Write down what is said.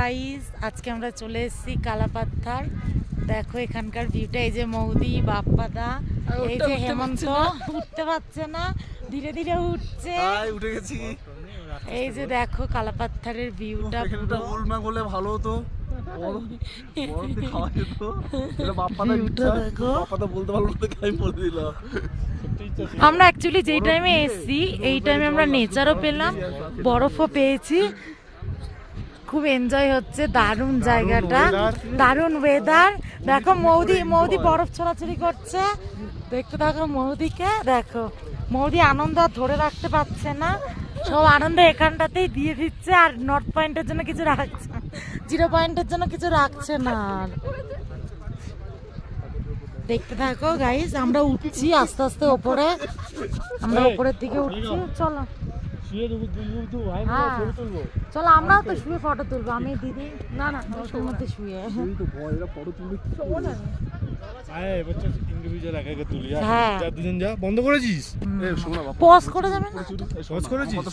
Guys, আজকে আমরা চলে এসেছি কালাপাথার। দেখো এখানকার ভিউটা। এই যে মৌদি, বাপ্পাদা, এই যে হেমন্ত উঠতে পারছে না, ধীরে ধীরে উঠছে। উঠে গেছি। এই যে দেখো কালাপাথারের ভিউটা। এখানটা গোলমাল হলে ভালো হতো, খাওয়া যেত। বাপ্পাদা বলতে পারলো না, আমি বলে দিলাম। আমরা অ্যাকচুয়ালি যেই টাইমে এসেছি এই টাইমে আমরা নেচারও পেলাম, বরফও পেয়েছি। খুব এনজয় হচ্ছে, দারুণ জায়গাটা, দারুণ ওয়েদার। দেখো মৌদি বরফ ছড়াছড়ি করছে, দেখতে থাকো মৌদিকে। দেখো মৌদি আনন্দ আর ধরে রাখতে পারছে না, সব আনন্দ এখানটাতেই দিয়ে দিচ্ছে। আর নর্থ পয়েন্টের জন্য কিছু রাখছে, 0 পয়েন্টের জন্য কিছু রাখছে না। আর দেখতে থাকো গাইস, আমরা উঠছি আস্তে আস্তে ওপরে, আমরা উপরের দিকে উঠছি। চলো চলো আমরাও তো শুয়ে ফটো তুলবো, আমি দিদি না ওর মধ্যে শুয়ে। হ্যাঁ বন্ধ করেছিস? পজ করে যাবে না? পজ করেছিস?